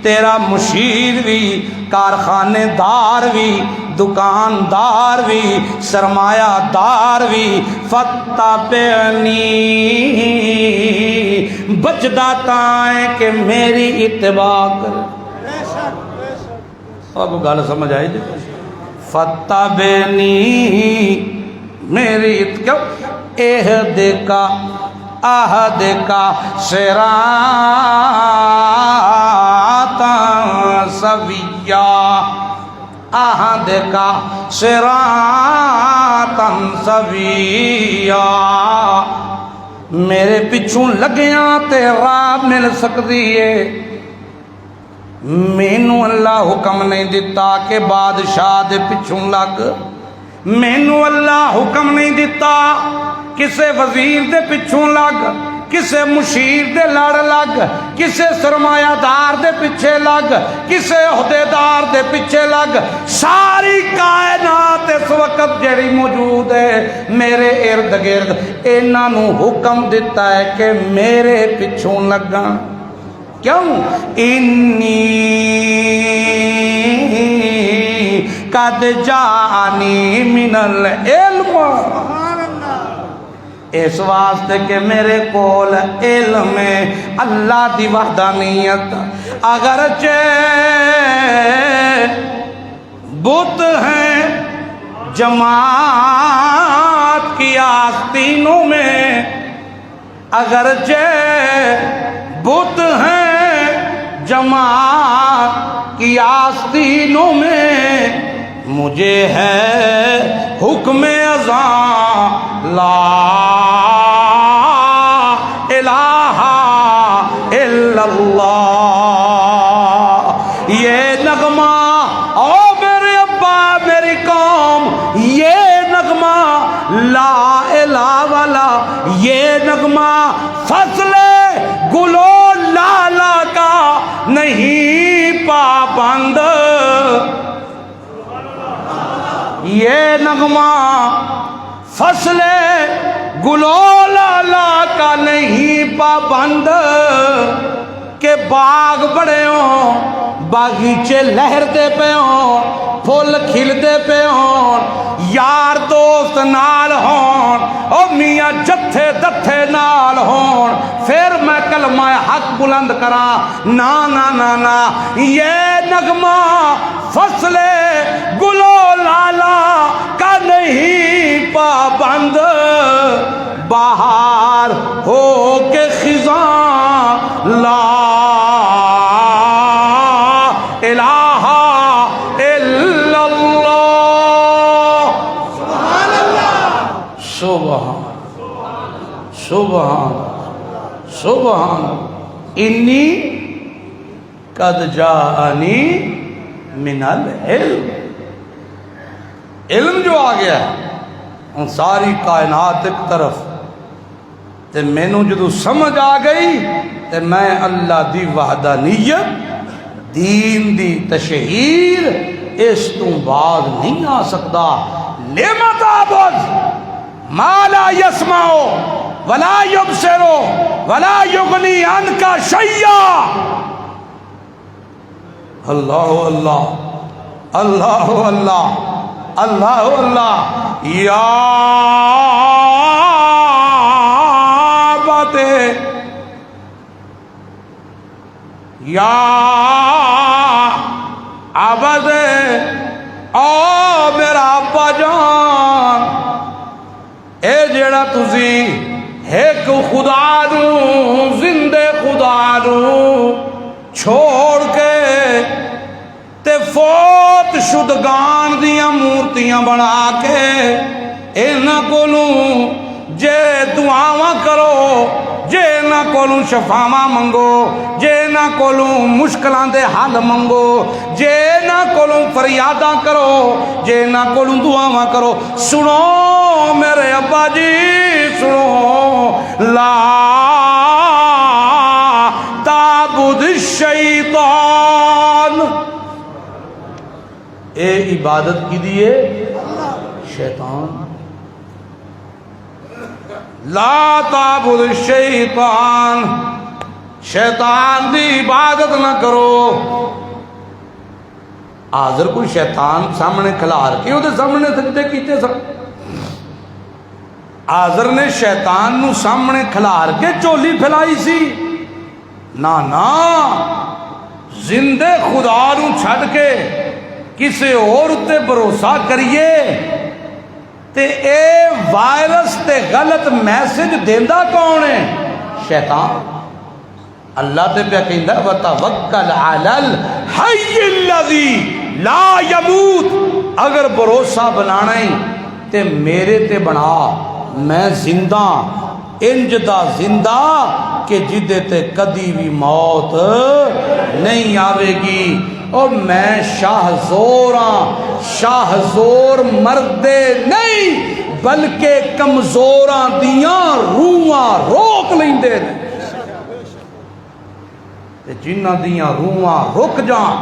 تیرا مشیر بھی کارخانے دار بھی دکاندار بھی سرمایہ دار بھی فتبعنی بچدا تائیں کہ میری اتباع کر اب گل سمجھ آئی جی فتبعنی میری اتباع اہد کا صراطا سویا عہد کا صراطا سویا میرے پچھوں لگیاں تے راہ مل سکتی ہے مینوں اللہ حکم نہیں دیتا کہ بادشاہ دے پچھوں لگ مینوں اللہ حکم نہیں دیتا کسے وزیر دے پچھوں لگ کسے مشیر دے لڑ لگ کسے سرمایہ دار دے پیچھے لگ کسے عہدیدار دے پیچھے لگ ساری کائنات اس وقت جڑی موجود ہے میرے ارد گرد انہاں نوں حکم دیتا ہے کہ میرے پیچھوں لگا کیوں انی قد جاءنی من العلم اس واسطے کہ میرے کول علم اللہ دی وحدانیت اگرچہ بت ہیں جماعت کی آستینوں میں اگرچہ بت ہیں جماعت کی آستینوں میں مجھے ہے حکم ازاں لا الہ الا اللہ یہ نغمہ او میرے ابا میری قوم یہ نغمہ لا الہ والا یہ نغمہ فضل گلو لالا کا نہیں پابند یہ نغمہ فصل گلو لالا کا نہیں پابند کہ باغ بڑے ہوں باغیچے لہردے پہ ہوں پھول کھلدے پہ ہوں یار دوست نال ہون او میاں جتھے دتھے نال ہون پھر میں کلمہ حق بلند کرا نا نا نا نا یہ نغمہ فصل گلو لالا کا نہیں پابند بہار ہو کے خزاں لا الہ الا اللہ سبحان سبحان انی قد جاءنی من العلم، علم جو آ گیا ان ساری کائنات ایک طرف تے مینوں جدو سمجھ آ گئی تے میں اللہ دی وحدانیت دین دی تشہیر اس تو بعد نہیں آ سکتا۔ لما تعبد ما لا يسمع ولا يبصر ولا يغني عنك شيئا۔ اللہ اللہ اللہ اللہ اللہ اللہ یا باتے یا عبد او میرا ابا جان، اے جیڑا تسی ایک خدا نو زندے خدا نو چھوڑ کے تے فوت شدگان دیاں مورتیاں بنا کے انہاں کولوں جے دعاواں کرو، جے نہ کولوں شفاواں منگو، جے نہ کولوں مشکلاں دے حل منگو، جے نہ کولوں فریاداں کرو، جے نہ کولوں دعاواں کرو، سنو میرے ابا جی سنو، لا تعبد الشیطان، اے عبادت کی دیئے شیطان، لا تعبد الشیطان، شیطان دی عبادت نہ کرو۔ حاضر کوئی شیطان سامنے کھلار کے وہ سامنے سجدے کیتے سن، حاضر نے شیطان نو سامنے کھلار کے چولی پھیلائی سی، نا نا، زندے خدا نو چھڑ کے کسے اور تے بھروسہ کریے تے اے وائرس تے غلط میسج دیندا کون ہے؟ شیطان۔ اللہ تے پہ کہندا وتوکل علی الحی الذی لا یموت، اگر بھروسہ بنانا ہی تے میرے تے بنا، میں زندہ انج دا زندہ کہ جدے تے کدی بھی موت نہیں آوے گی، اور میں شاہ زور ہاں، شاہ زور مردے نہیں بلکہ کمزوراں دیاں روحاں روک لیندے نے، تے جنہاں دیاں روحاں رک جان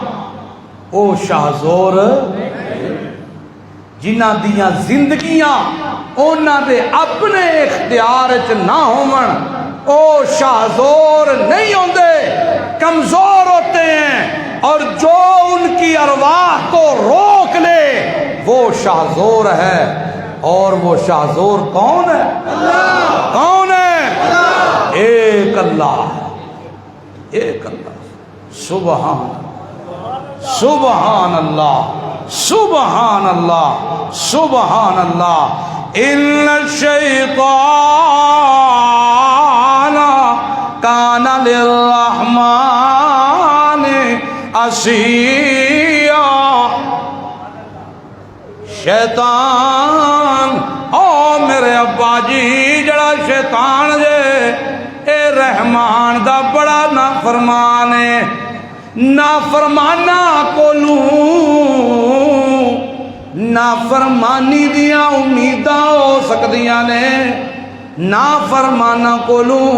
او شاہ زور، جنہاں دیاں زندگیاں اونا دے اپنے اختیار چ نہ ہون او شاہ زور نہیں ہوندے، کمزور ہوتے ہیں، اور جو ان کی ارواح کو روک لے وہ شاہ زور ہے، اور وہ شاہ زور کون ہے؟ اللہ۔ کون ہے؟ اللہ۔ ایک اللہ، ایک اللہ، سبحان سبحان اللہ سبحان اللہ سبحان اللہ۔ ان الشیطان کان للرحمن عصیا، شیطان او میرے ابا جی جڑا شیطان جے اے رحمان دا بڑا نافرمان ہے، نافرمانا کولوں نافرمانی دیاں امیداں ہو سکدیاں نے، نافرمانا کولوں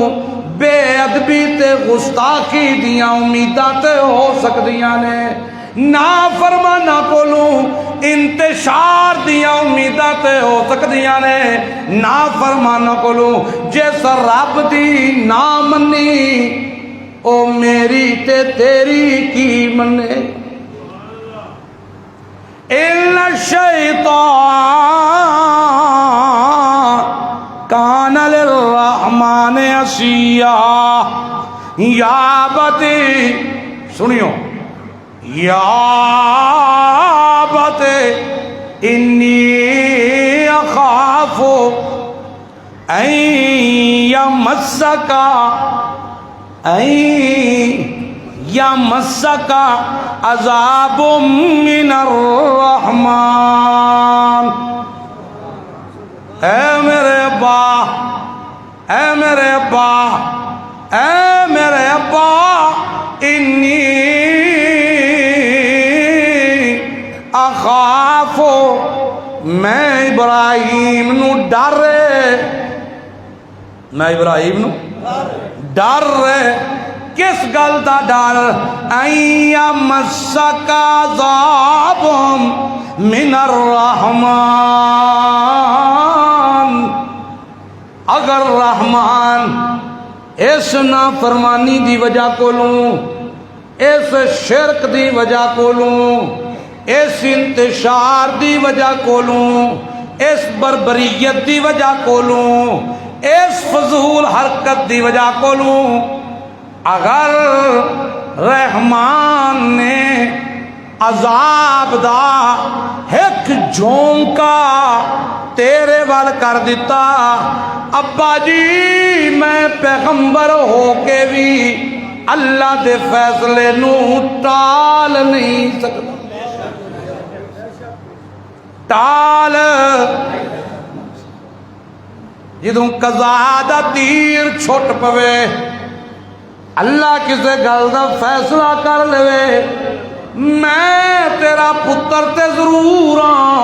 بے ادبی تے گستاخی دیاں امیداں تے ہو سکدیاں نے، نافرمانا کولوں انتشار دیاں امیداں تے ہو سکدیاں نے، نافرمانا کولوں جس رب دی نہ منی او میری تے تیری کی منے۔ ان الشیطان کان للرحمن عصیا، یا بتی سنیو، یا بتی انی اخاف ان یمسکا یمسک عذاب من الرحمن، اے میرے با اے میرے ابا، اے میرے ابا، انی اخاف، میں ابراہیم نو ڈر رہے، میں ابراہیم نو ڈر رہے، کس گل دا ڈر؟ اَيَّ مَسَّكَ عَذَابٌ مِّنَ الرَّحْمَٰنِ، اگر رحمان اس نافرمانی دی وجہ کو لوں، اس شرک دی وجہ کو لوں، اس انتشار دی وجہ کو لوں، اس بربریت دی وجہ کو لوں، اس فضول حرکت دی وجہ کو لوں، اگر رحمان نے عذاب دا ایک جھونکا تیرے وال کر دیتا، ابا جی میں پیغمبر ہو کے بھی اللہ دے فیصلے نو ٹال نہیں سکتا، ٹال جدوں قضا دا تیر چھٹ پوے، اللہ کسے گل دا فیصلہ کر لے، میں تیرا پتر تے ضرور ہاں،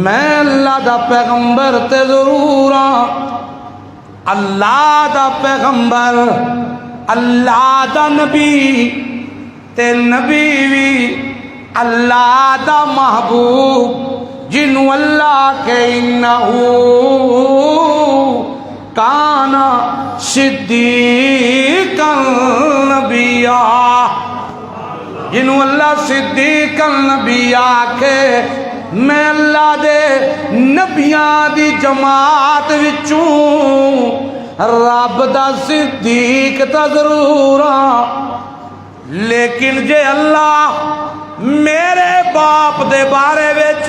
میں اللہ دا پیغمبر تے ضرور ہاں، اللہ دا پیغمبر، اللہ دا نبی تے نبی بھی اللہ دا محبوب، جنو اللہ کے انہو کانا صدیقا نبیا، جنو اللہ صدیقا نبیا کے، میں اللہ دے نبیاں دی جماعت وچوں رب دا صدیق تا ضرور ہاں، لیکن جے اللہ میرے باپ دے بارے وچ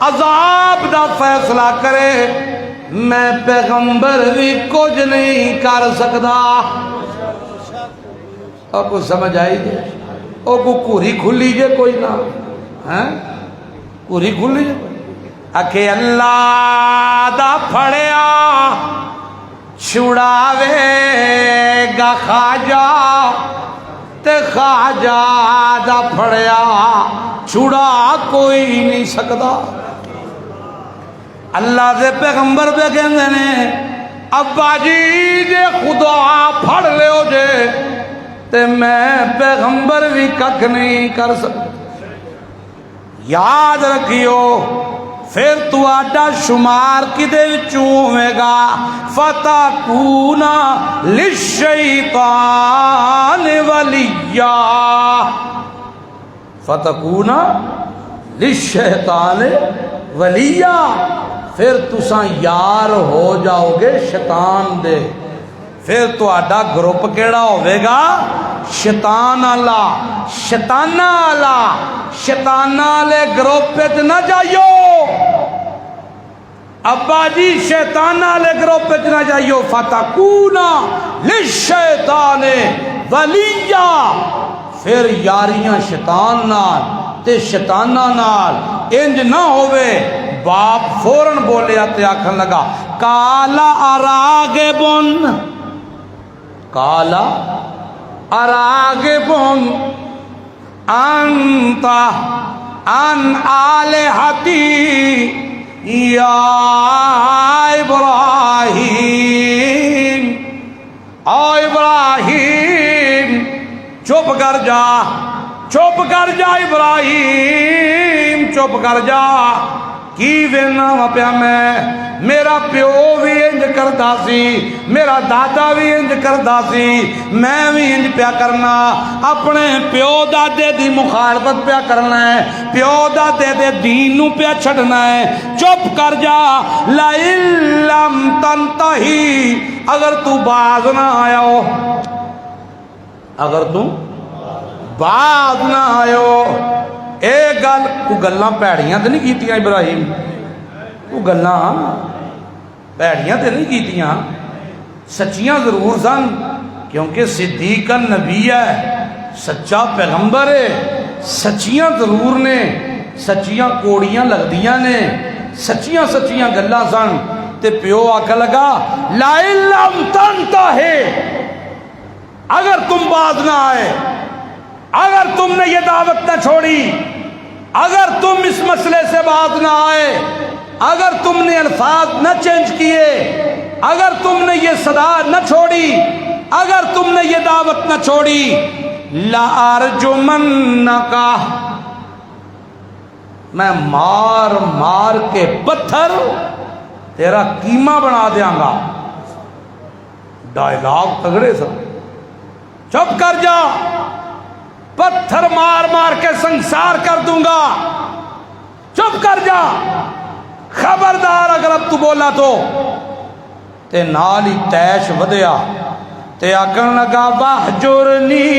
عذاب دا فیصلہ کرے، میں پیغمبر بھی کچھ نہیں کر سکتا۔ اور کو سمجھ آئی جے؟ اور کو کوری کھلی جے کوئی نہ ہیں، کوری کھلی جے اکھے اللہ دا پھڑیا چھڑاوے گا خواجہ، تے خواجہ دا پھڑیا چھڑا کوئی نہیں سکتا۔ اللہ دے پیغمبر پہ کہندے نے ابا جی جے خدا پھڑ لے ہو جے تے میں پیغمبر بھی ککھ نہیں کر سکتا۔ یاد رکھیو پھر تو آڈا شمار کدے وچوں ہوئے گا، فَتَكُونَ لِلشَّيْطَانِ وَلِيًّا، فَتَكُونَ لِلشَّيْطَانِ وَلِيًّا، پھر تساں یار ہو جاؤ گے شیطان دے، پھر تو آڈا گروپ کیڑا ہوئے گا؟ شیطان اللہ، شیطانہ اللہ، شیطانہ لے گروپ پہ نہ جائیو ابا جی، شیطانہ لے گروپ پہ نہ جائیو، فَتَكُونَ لِلشَّيْطَانِ وَلِيًّا، پھر یاریاں شیطان نال تے شیطانہ نال انج نہ ہوئے۔ باپ فوراں بولیا تے آکھن لگا کالا اراغبن، کالا اراغبن انت عن آلہتی یا ابراہیم، او ابراہیم چپ کر جا، چپ کر جا ابراہیم، چپ کر جا، کی وینا پیا میں، میرا پیو بھی انج کردا سی، میرا دادا بھی انج کردا سی، میں بھی انج پیا کرنا، اپنے پیو دادے دی مخالفت پیا کرنا ہے، پیو دادے دے دین نو پیا چھڑنا ہے، چپ کر جا، لَئِن لَّمْ تَنْتَہِی، اگر تو باز نہ آیا ہو، اگر تو باز نہ آیا ہو، اے گل کو گلاں پیڑیاں تے نہیں کیتیاں ابراہیم، کو گلاں پیڑیاں تے نہیں کیتیاں، سچیاں ضرور سن، کیونکہ صدیق نبی ہے، سچا پیغمبر ہے، سچیاں ضرور نے، سچیاں کوڑیاں لگدیاں نے، سچیاں سچیاں گلاں سن، تے پیو آکھ لگا لَإِن لَمْ تَنْتَهِ، اگر تم باز نہ آئے، اگر تم نے یہ دعوت نہ چھوڑی، اگر تم اس مسئلے سے باز نہ آئے، اگر تم نے الفاظ نہ چینج کیے، اگر تم نے یہ صدا نہ چھوڑی، اگر تم نے یہ دعوت نہ چھوڑی، لَأَرْجُمَنَّكَ، میں مار مار کے پتھر تیرا قیمہ بنا دیاں گا۔ ڈائلاگ تگڑے سب، چپ کر جا، پتھر مار مار کے سنسار کر دوں گا، چپ کر جا، خبردار اگر اب تو بولا تو تے نال ہی تیش ودیا تے آکن لگا وَاہْجُرْنِی،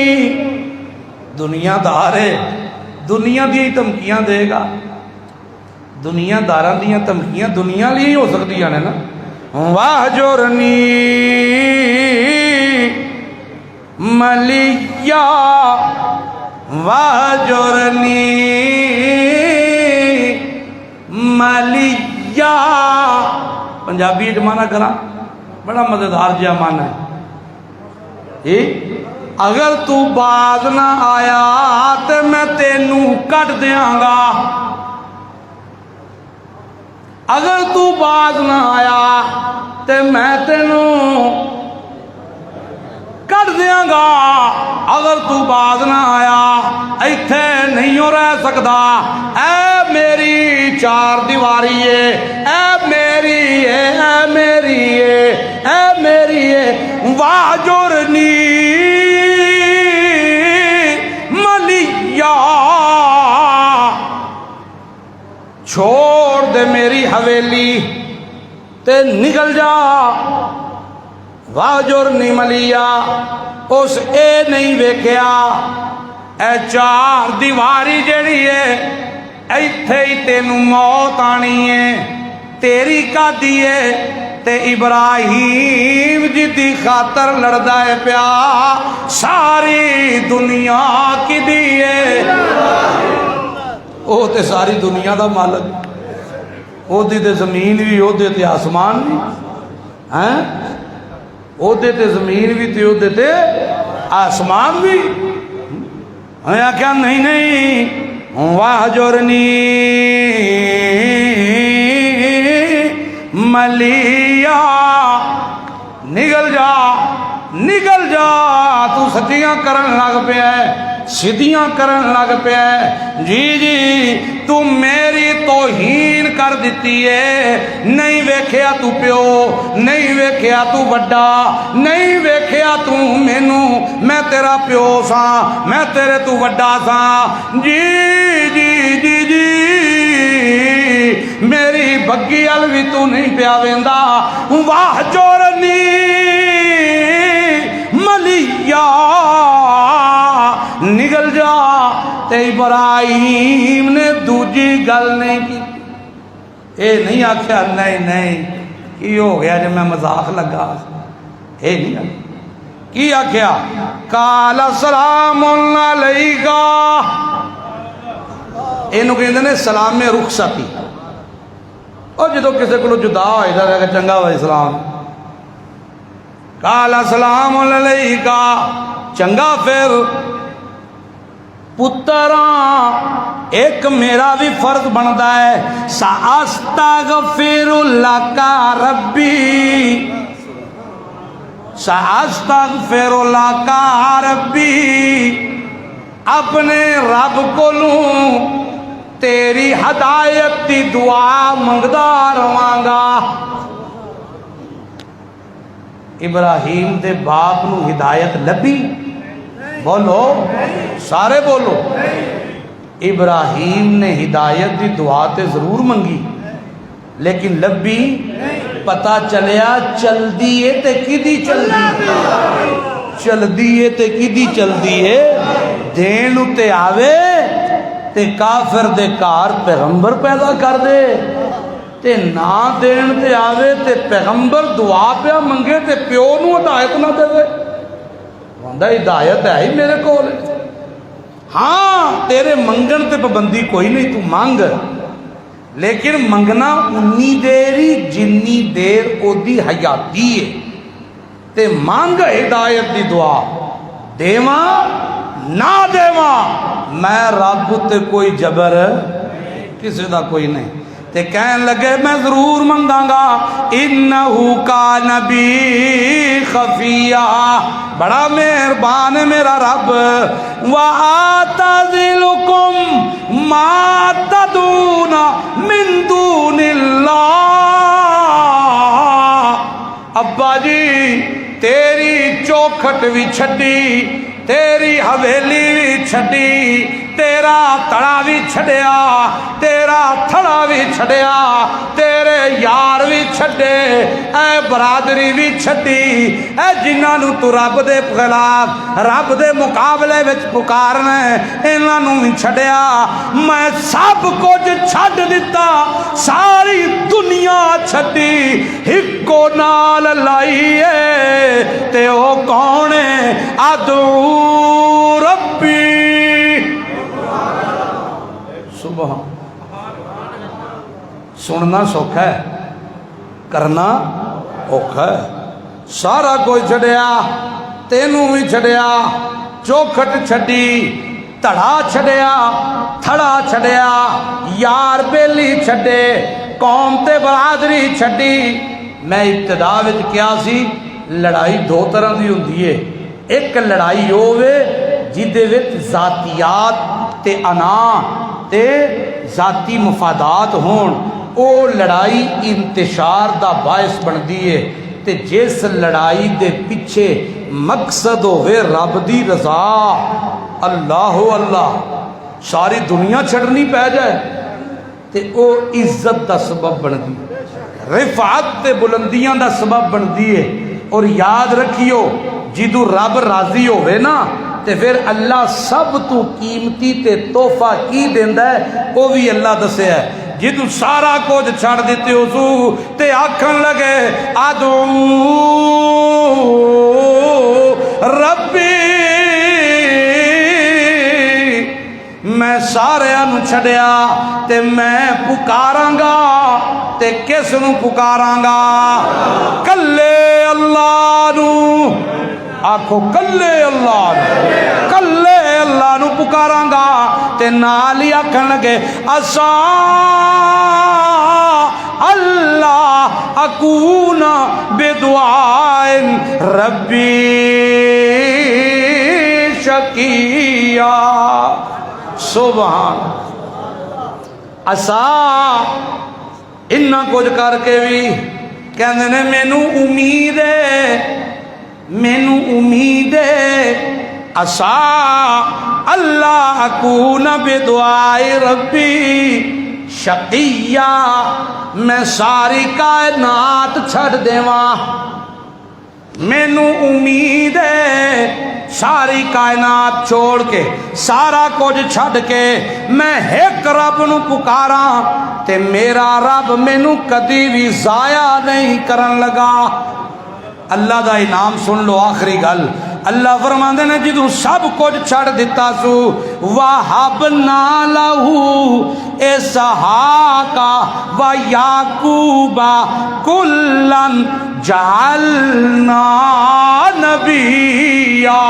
دنیا دارے، دنیا دی تمکیاں دے گا، دنیا داران دیاں تمکیاں دنیا لی ہو سکتی ہیں نا۔ وَاہْجُرْنِی مَلِيًّا، وَاہْجُرْنِی مَلِيًّا، پنجابی معنی کرا، بڑا مزیدار جہا معنی ہے۔ اگر تو باز نہ آیا تے میں تینوں کٹ دیاں گا، اگر تو باز نہ آیا تے میں تینوں کٹ دیاں گا، اگر تو باز نہ آیا ایتھے نہیں ہو رہ سکدا، اے میری چار دیواری ہے، اے میری ہے، اے میری ہے، اے میری ہے، وَاہْجُرْنِی مَلِيًّا، چھوڑ دے میری حویلی تے نکل جا۔ وَاہْجُرْنِی مَلِيًّا، اس اے نہیں ویکھیا اے چار دیواری جڑی ہے ایتھے ہی تینوں موت آنی ہے، تیری کا دیے تے ابراہیم جی دی خاطر لڑدا ہے پیا، ساری دنیا کی دیے، او تے ساری دنیا دا مالک، او دی تے زمین بھی، او دے تے آسمان بھی، ہیں او دے تے زمین بھی تے او دے تے آسمان بھی۔ ہاں کیا نہیں نہیں، وَاہْجُرْنِی مَلِيًّا، نگل جا، نگل جا، تو سچیاں کرن لگ پیا ہے، سیدھیاں کرن لگ پیا ہے، جی جی تو میری توہین کر دیتی ہے، نہیں ویکھیا تو پیو، نہیں ویکھیا تو وڈا، نہیں ویکھیا تو مینوں، میں تیرا پیو سا، میں تیرے تو وڈا سا، جی جی جی جی میری بگی ال بھی تو نہیں پیا ویندا، وَاہْجُرْنِی مَلِيًّا، نگل جا۔ تے ابراہیم نے دوجی گل نہیں کی، اے نہیں آکھیا نہیں نہیں کی ہو گیا جب میں مذاق لگا، اے نہیں آکھیا، کی آکھیا قال سلام علیکم، اینو کہندے نے سلام رخصتی، اور جدو کسی کو جدا ہوئے جائے گا چنگا ہوئے اسلام، قال سلام علیکم، چنگا پھر پتراں ایک میرا بھی فرض بنتا ہے، ساستغفر لک ربی، ساستغفر لک ربی، اپنے رب کو لوں تیری ہدایت دی دعا منگدا رہواں گا۔ ابراہیم دے باپ نو ہدایت لبی، بولو سارے بولو، ابراہیم نے ہدایت دی دعا تے ضرور منگی لیکن لبی، پتہ چلیا چل دیئے تے کدی چل دیئے، چل دیئے تے کدی چل دیئے، دین تے آوے تے کافر دے کار پیغمبر پیدا کر دے، تے نہ دین تے آوے تے پیغمبر دعا پہ منگے تے پیو نو ہدایت نہ دے دے، وندہ ہدایت ہے ہی میرے کو ہاں تیرے منگن تے پابندی کوئی نہیں، تو مانگ، لیکن منگنا انی دیر ہی جنی دیر او دی حیاتی ہے تے مانگ ہدایت دی دعا دیواں نہ دیواں میں رب تے کوئی جبر کسی دا کوئی نہیں تے کہن لگے میں ضرور منگاں گا انہو کان بی خفیہ بڑا مہربان ہے میرا رب وَآتَذِلُكُمْ مَا تَدُونَ مِن دُونِ اللَّهِ ابا جی تیری چوکھٹ بھی چھڈی تیری حویلی بھی چھڈی تیرا تڑا بھی چھڈیا تیرا تھڑا بھی چھڈیا تیرے یار بھی چھڈے اے برادری بھی چھڈی اے جنہاں نو تو رب دے خلاف رب دے مقابلے وچ پکارنا انہاں نو بھی چھڈیا میں سب کچھ چھڈ دیتا ساری دنیا چھڈی ہکو نال لائیے تے او کون ہے ادعو ربی سبحان سننا سوکھا ہے کرنا اوکھا ہے سارا کوئی چھڑیا تینوں بھی چھڑیا چوکھٹ چھڑی تڑا چھڑیا تھڑا چھڑیا یار بیلی چھڑے قوم تے برادری چھڑی میں ابتدا وچ کیا سی لڑائی دو طرح دی ہوندی ہے ایک لڑائی ہووے جدے وچ ذاتیات تے انا تے ذاتی مفادات ہون او لڑائی انتشار دا باعث بن دیئے تے جس لڑائی دے پیچھے مقصد ہوئے رب دی رضا اللہ اللہ ساری دنیا چھڑنی پہ جائے تے او عزت دا سبب بن دی رفعت تے بلندیاں دا سبب بن دیئے اور یاد رکھیو جدو رب راضی ہوئے نا تے پھر اللہ سب تو قیمتی تے تحفہ کی دیندہ ہے وہ بھی اللہ دسے ہے جدو سارا کچھ چھڑ دیتے ہو سو تے آکھن لگے ادعو ربی میں سارے انو چھڑیا تے میں پکاراں گا تے کس نو پکاراں گا کلے اللہ نو آکھو کلے اللہ نو پکاراں گا تے نال ہی آکھن لگے اسا اللہ اکون بدعائن ربی شکیہ سبحان اسا انہاں کچھ کر کے بھی کہندے نے مینوں امید ہے اسا اللہ اکون بدعائی ربی شقیہ میں ساری کائنات چھڑ دیواں مینوں امید ہے ساری کائنات چھوڑ کے سارا کچھ چھڑ کے میں ایک رب نو پکاراں تے میرا رب مینوں کدی بھی ضائع نہیں کرن لگا اللہ دا انعام سن لو آخری گل اللہ فرماندے نے جدو سب کچھ چھڑ دیتا سو وَحَبْنَا لَهُ إِسْحَاقَ وَيَعْقُوبَ كُلًّا جَعَلْنَا نَبِيًّا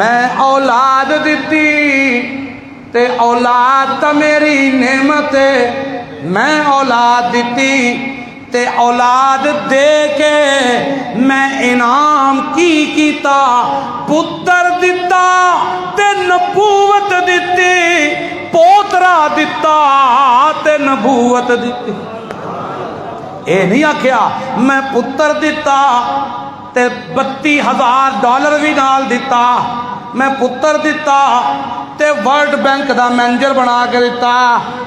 میں اولاد دیتی تے اولاد تا میری نعمت ہے میں اولاد دیتی تے اولاد دے کے میں انعام کیتا پتر دیتا تے نبوت دیتی پوترا دیتا تے نبوت دیتی اے نہیں آکھیا میں پتر دیتا تے $32,000 بھی نال دیتا میں پتر دیتا تے ورلڈ بینک دا مینیجر بنا کے دیتا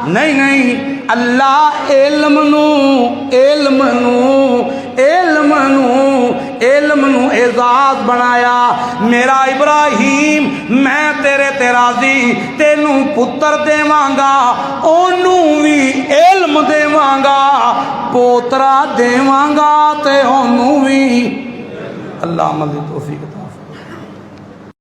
نہیں اللہ علم نو اعزاز بنایا میرا ابراہیم میں تیرے تے راضی تینوں پتر دیواں گا اونوں بھی علم دیواں گا پوترا دیواں گا تے اونوں بھی اللہ مزید توفیق